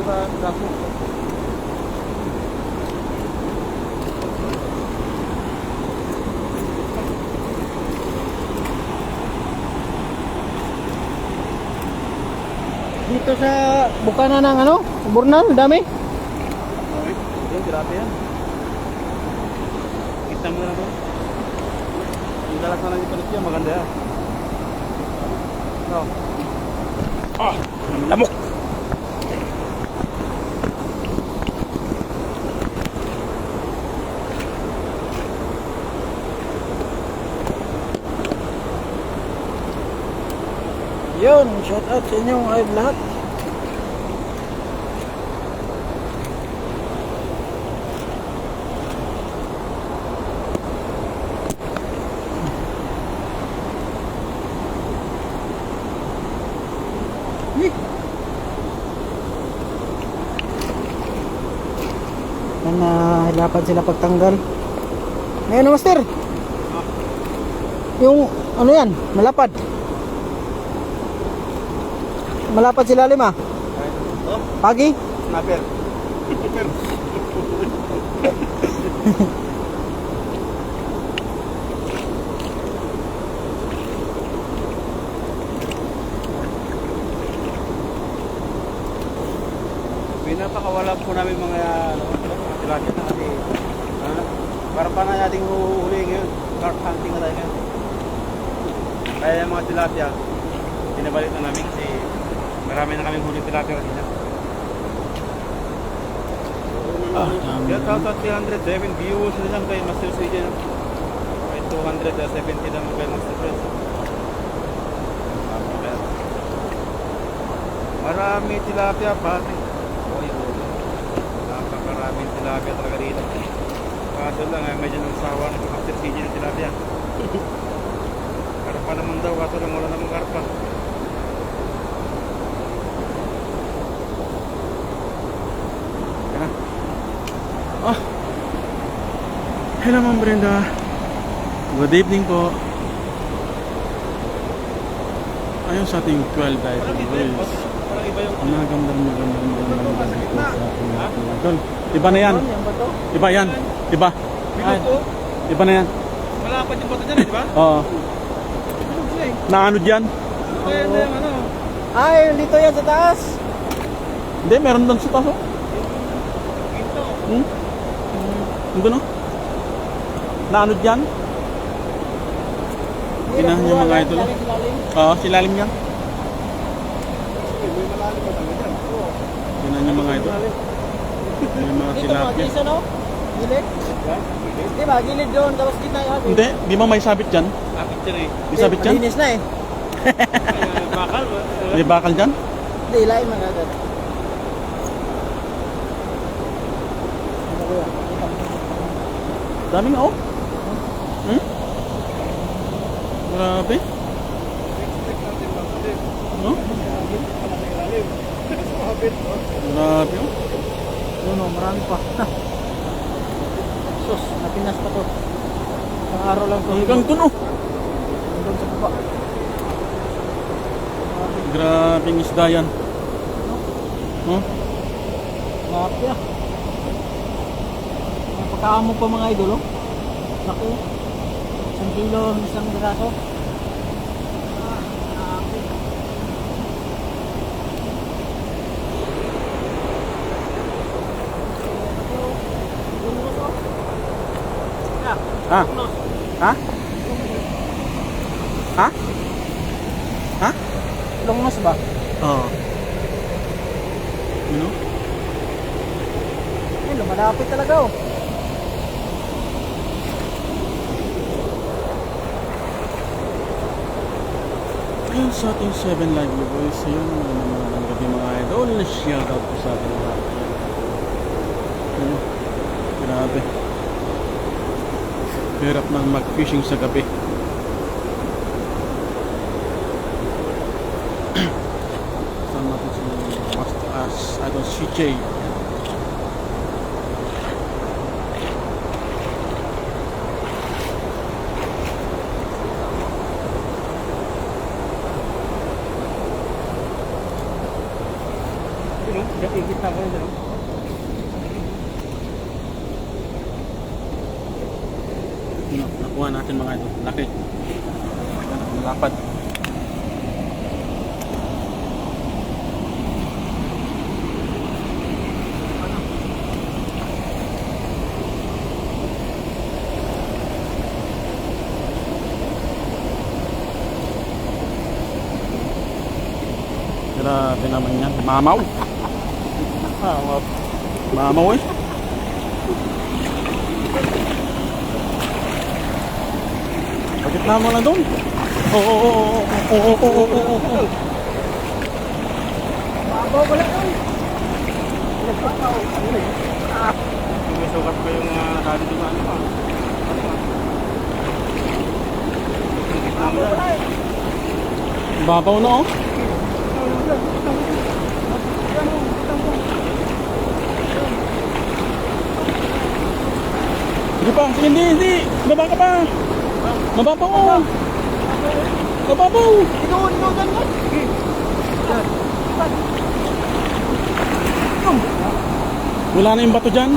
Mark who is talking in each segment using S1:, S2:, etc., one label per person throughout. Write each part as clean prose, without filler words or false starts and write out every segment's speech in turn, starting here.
S1: ba dako? Dito sa bukana ng ano? Burnal, dami.
S2: Yan, grabe yan. Kita mo na to. Yung dalas na lang yung palit yan, maganda yan. No. Ah! Lamok!
S1: Yun, shout out sa inyong ay lahat. Nahirapan sila pagtanggal. Ngayon, master. Yung ano yan, malapad. Malapad sila lima. Pagi?
S2: Naper. Pinapakawala po namin mga tilapia na kasi para pa na nating huli ngayon. Carp hunting na tayo ngayon. Kaya yung mga tilapia, pinabalik na namin kasi marami na kami huli tilapia kanina. Yan, tapos 307 views na lang kay Master CJ. May 270 naman kay Master Friends. Marami tilapia pati. Napakaraming tilapia talaga dito. Kaso lang, medyo nagsawa na si Master CJ ng tilapia. Karpa naman daw, kaso lang wala namang karpa. Oh. Hello Ma'am Brenda. Good evening po. Ayun sa ating 12 dive boys. Ang magandang doon. Iba na yan. Iba yan. Iba. Iba na yan. Malapad yung bato dyan, di ba? Oo. Naano dyan?
S1: Ay, dito yan sa taas.
S2: Hindi, meron doon sa taas. Ano no? Naano dyan? Ginahan niya mga idol. Oo, silalim yan. Ginahan niya mga idol. Yung mga tilapia.
S1: Dito no? Gilid? Di ba? Gilid doon. Tapos kita yung agad.
S2: Hindi, di ba may sabit dyan? Sabit dyan eh. Di sabit dyan?
S1: Malinis na eh.
S2: Bakal? Di bakal dyan?
S1: Hindi, ilayin man agad.
S2: Daming oh. Grabe. No? Grabe oh.
S1: Yun o, marami pa. Sus, napinas pa to. Isang araw lang to.
S2: Hanggang dun oh.
S1: Hanggang sa baba.
S2: Grabing isda yan. Oh?
S1: Grabe ah. Pagkaamo pa mga idol oh. Laki oh. 1 kilo, isang biraso.
S2: Ha? Ha? Ha? Ha?
S1: Longnos ba?
S2: Oo. You know?
S1: Eh, lumalapit talaga oh.
S2: Ayun sa ating 7 live boys. Ayun, mga gabi mga idol. Shout out po sa ating lahat. Ayun. Grabe. Hirap nang mag-fishing sa gabi. Saan natin si Master As Idol CJ.
S1: no? Ikit na ko yun, no?
S2: Nakuha natin mga ito. Laki. Malapad. Grabe naman yan. Mamaw. Mamaw eh. Bakit na mo lang doon? Oo.
S1: Mabaw pala ko.
S3: May sukat ko yung tali doon ano pa.
S2: Babaw na oh. Sige pa, sige hindi. Baba ka pa. Mababaw oh. Mababaw.
S1: Ikaw, dyan mo.
S2: Wala na yung bato dyan.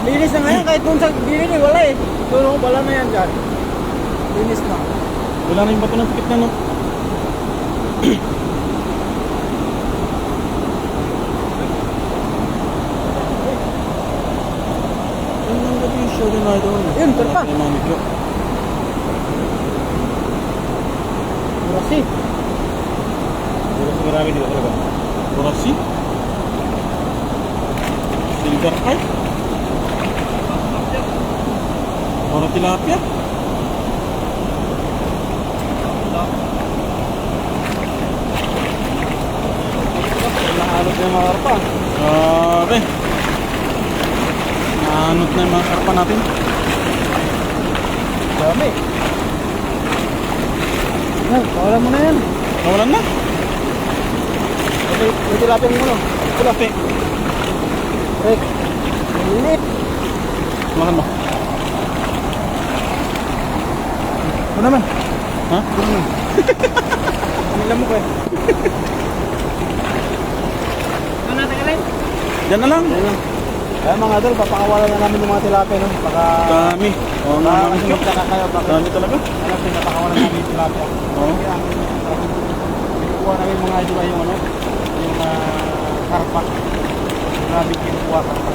S1: Linis na ngayon, kahit kung sa dilim wala eh. Doon, wala na yan dyan. Linis na.
S2: Wala na yung bato ng tikit na no. Ang gabi yung show din na doon.
S1: Yun, tarpa.
S2: Ay, mami ko.
S1: Burasi.
S3: Puro sa marami dito talaga.
S2: Burasi. Silver carp. Ora tilapia.
S1: Nahalot na yung mga karpa.
S2: Grabe. Naanot na yung mga karpa natin.
S1: Dami. Yan, kawalan mo na yan.
S2: Nawalan na.
S1: May tilapia mo muna.
S2: Tilapia.
S1: Rek. Mainit.
S2: Makan mo.
S1: Ano naman?
S2: Ha?
S1: Ano naman? Pamilam mo ko eh. Ano natin alin?
S2: Diyan na lang.
S1: Ayun lang. Kaya mga idol, papakawalan na namin yung mga tilapia no? Baka...
S2: Dami. Oo nga
S1: Baka
S2: mami ko.
S1: masunod ka kayo. Baka...
S2: Dami talaga.
S1: Alam ko, napakawalan namin yung tilapia.
S2: Oo.
S1: Kaya ang... Kinukuha namin mga idol ay yung ano? Yung karpa. Grabe kinukuha karpa.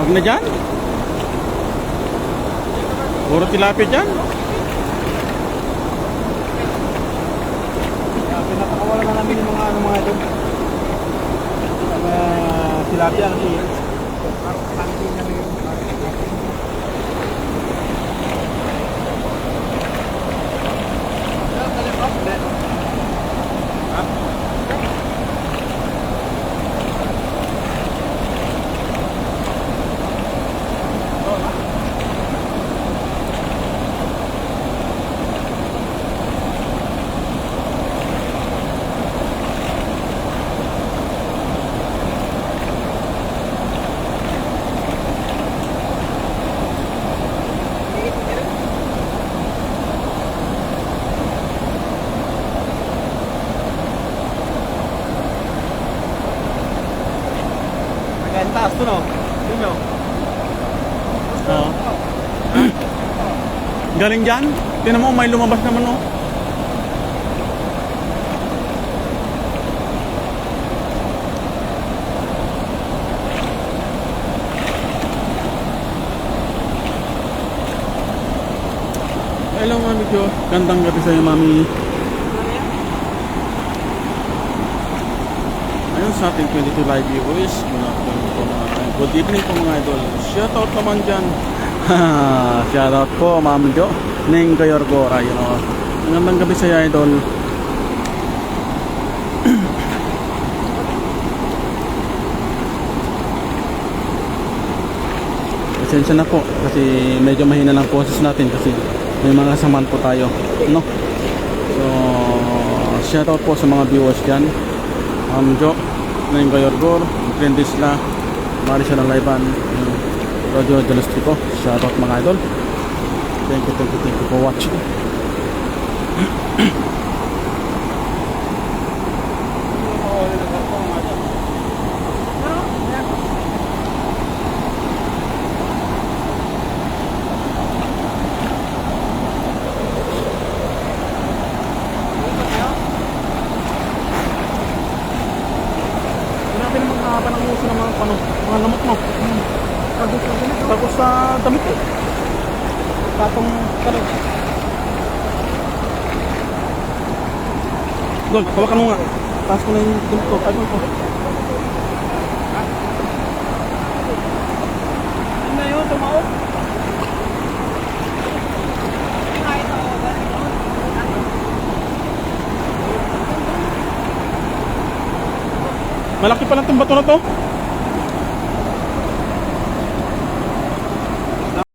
S2: Huwag na dyan. Puro tilapia dyan.
S1: Pinapakawalan na namin yung mga ano mga ito. Tilapia kasi pangkin namin yung ang taas to no? Yun no?
S2: Oo. Galing dyan. Tingnan mo, may lumabas naman oh. Hello mami ko. Gandang gabi sa'yo mami. Ayun sa ating 22 live viewers. Good evening po mga idol. Shoutout naman dyan. Shoutout po mami ko. Neng Kayorgora. You know. Gandang gabi sa'yo idol. Pasensya na po kasi medyo mahina lang boses natin kasi may mga saman po tayo, no? So, shoutout po sa mga viewers dyan. Jo, Neng Kayorgor, Prendisla, Mali siya ng livean. Radio Delastrico. Shoutout mga idol. Thank you for watching. Grabe naman kahaba ng uso ng mga lamok mo. Tapos sa damit eh. Tatong kalit. Dol, hawakan mo nga. Taas ko na yung damit ko. Taas mo ko. Ano na yun? Tumaot? Malaki pala itong bato na to.